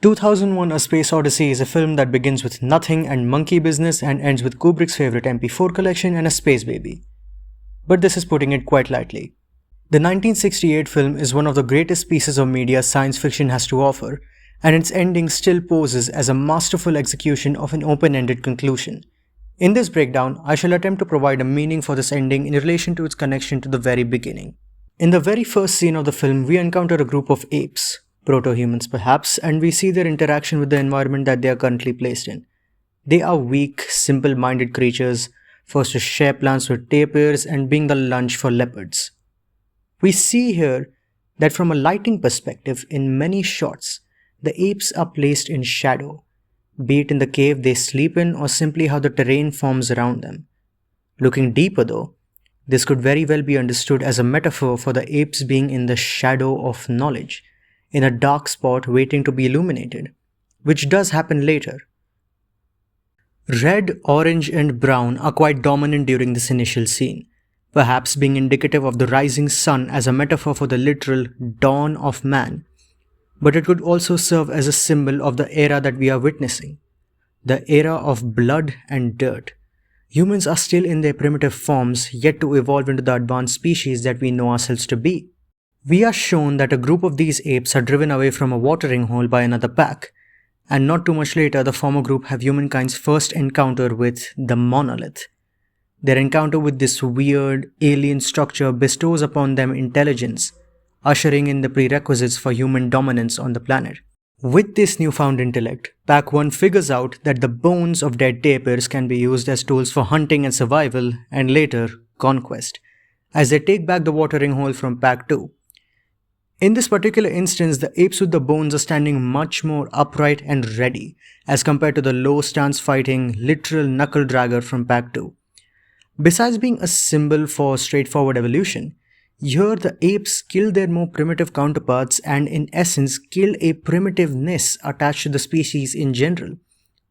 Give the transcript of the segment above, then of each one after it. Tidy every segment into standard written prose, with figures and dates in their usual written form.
2001 A Space Odyssey is a film that begins with nothing and monkey business and ends with Kubrick's favorite MP4 collection and a space baby. But this is putting it quite lightly. The 1968 film is one of the greatest pieces of media science fiction has to offer, and its ending still poses as a masterful execution of an open-ended conclusion. In this breakdown, I shall attempt to provide a meaning for this ending in relation to its connection to the very beginning. In the very first scene of the film, we encounter a group of apes, proto-humans perhaps, and we see their interaction with the environment that they are currently placed in. They are weak, simple-minded creatures, forced to share plants with tapirs and being the lunch for leopards. We see here that from a lighting perspective, in many shots, the apes are placed in shadow, be it in the cave they sleep in or simply how the terrain forms around them. Looking deeper though, this could very well be understood as a metaphor for the apes being in the shadow of knowledge, in a dark spot waiting to be illuminated, which does happen later. Red, orange and brown are quite dominant during this initial scene, perhaps being indicative of the rising sun as a metaphor for the literal dawn of man, but it could also serve as a symbol of the era that we are witnessing, the era of blood and dirt. Humans are still in their primitive forms, yet to evolve into the advanced species that we know ourselves to be. We are shown that a group of these apes are driven away from a watering hole by another pack, and not too much later the former group have humankind's first encounter with the monolith. Their encounter with this weird, alien structure bestows upon them intelligence, ushering in the prerequisites for human dominance on the planet. With this newfound intellect, Pack 1 figures out that the bones of dead tapirs can be used as tools for hunting and survival, and later, conquest, as they take back the watering hole from Pack 2. In this particular instance, the apes with the bones are standing much more upright and ready, as compared to the low stance fighting, literal knuckle dragger from Pack 2. Besides being a symbol for straightforward evolution, here the apes killed their more primitive counterparts and in essence killed a primitiveness attached to the species in general,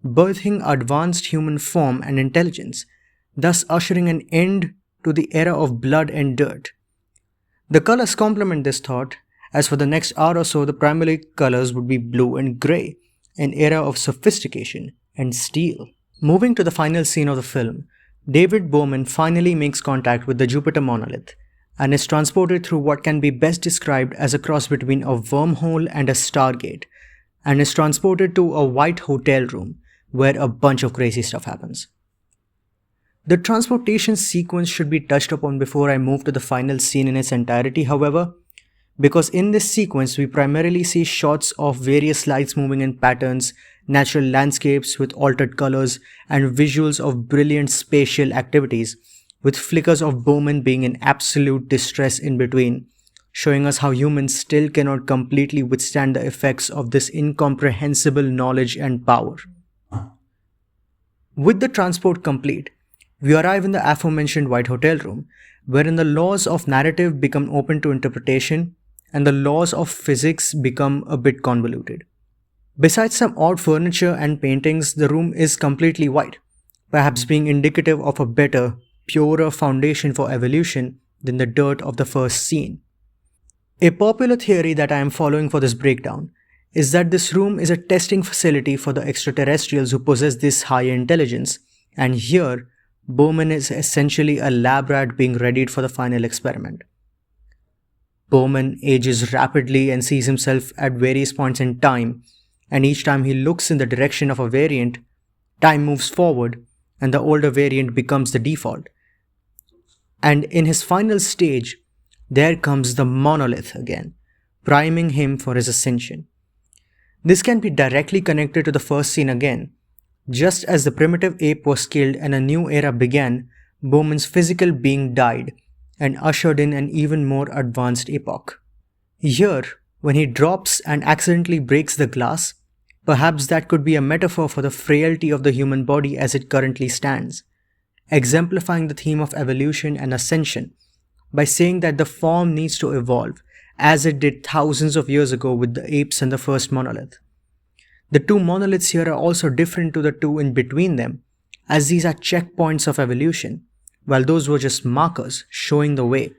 birthing advanced human form and intelligence, thus ushering an end to the era of blood and dirt. The colors complement this thought, as for the next hour or so the primary colors would be blue and grey, an era of sophistication and steel. Moving to the final scene of the film, David Bowman finally makes contact with the Jupiter monolith, and is transported through what can be best described as a cross between a wormhole and a stargate, and is transported to a white hotel room where a bunch of crazy stuff happens. The transportation sequence should be touched upon before I move to the final scene in its entirety, however, because in this sequence we primarily see shots of various lights moving in patterns, natural landscapes with altered colors, and visuals of brilliant spatial activities, with flickers of Bowman being in absolute distress in between, showing us how humans still cannot completely withstand the effects of this incomprehensible knowledge and power. With the transport complete, we arrive in the aforementioned white hotel room, wherein the laws of narrative become open to interpretation and the laws of physics become a bit convoluted. Besides some odd furniture and paintings, the room is completely white, perhaps being indicative of a better, purer foundation for evolution than the dirt of the first scene. A popular theory that I am following for this breakdown is that this room is a testing facility for the extraterrestrials who possess this higher intelligence, and here, Bowman is essentially a lab rat being readied for the final experiment. Bowman ages rapidly and sees himself at various points in time, and each time he looks in the direction of a variant, time moves forward and the older variant becomes the default. And in his final stage, there comes the monolith again, priming him for his ascension. This can be directly connected to the first scene again. Just as the primitive ape was killed and a new era began, Bowman's physical being died and ushered in an even more advanced epoch. Here, when he drops and accidentally breaks the glass, perhaps that could be a metaphor for the frailty of the human body as it currently stands, exemplifying the theme of evolution and ascension by saying that the form needs to evolve as it did thousands of years ago with the apes and the first monolith. The two monoliths here are also different to the two in between them, as these are checkpoints of evolution, while those were just markers showing the way.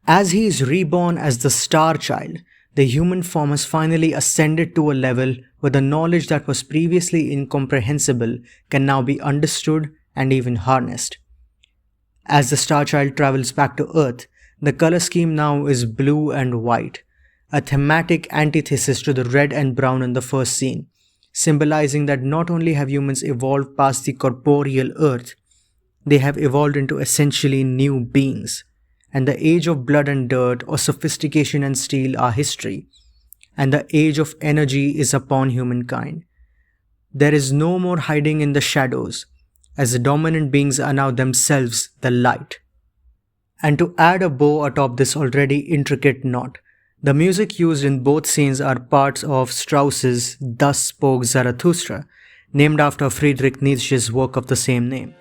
As he is reborn as the Star Child, The human form has finally ascended to a level where the knowledge that was previously incomprehensible can now be understood and even harnessed. As the Star Child travels back to Earth, the color scheme now is blue and white, a thematic antithesis to the red and brown in the first scene, symbolizing that not only have humans evolved past the corporeal Earth, they have evolved into essentially new beings. And the age of blood and dirt or sophistication and steel are history, and the age of energy is upon humankind. There is no more hiding in the shadows, as the dominant beings are now themselves the light. And to add a bow atop this already intricate knot, the music used in both scenes are parts of Strauss's Thus Spoke Zarathustra, named after Friedrich Nietzsche's work of the same name.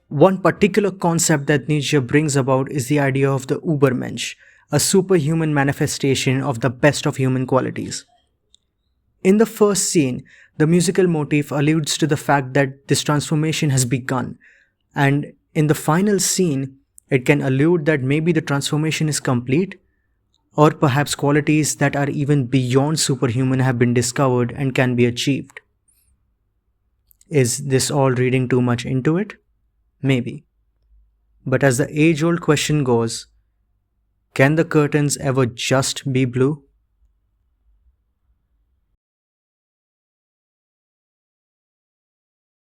One particular concept that Nietzsche brings about is the idea of the Übermensch, a superhuman manifestation of the best of human qualities. In the first scene, the musical motif alludes to the fact that this transformation has begun, and in the final scene, it can allude that maybe the transformation is complete, or perhaps qualities that are even beyond superhuman have been discovered and can be achieved. Is this all reading too much into it? Maybe. But as the age-old question goes, can the curtains ever just be blue?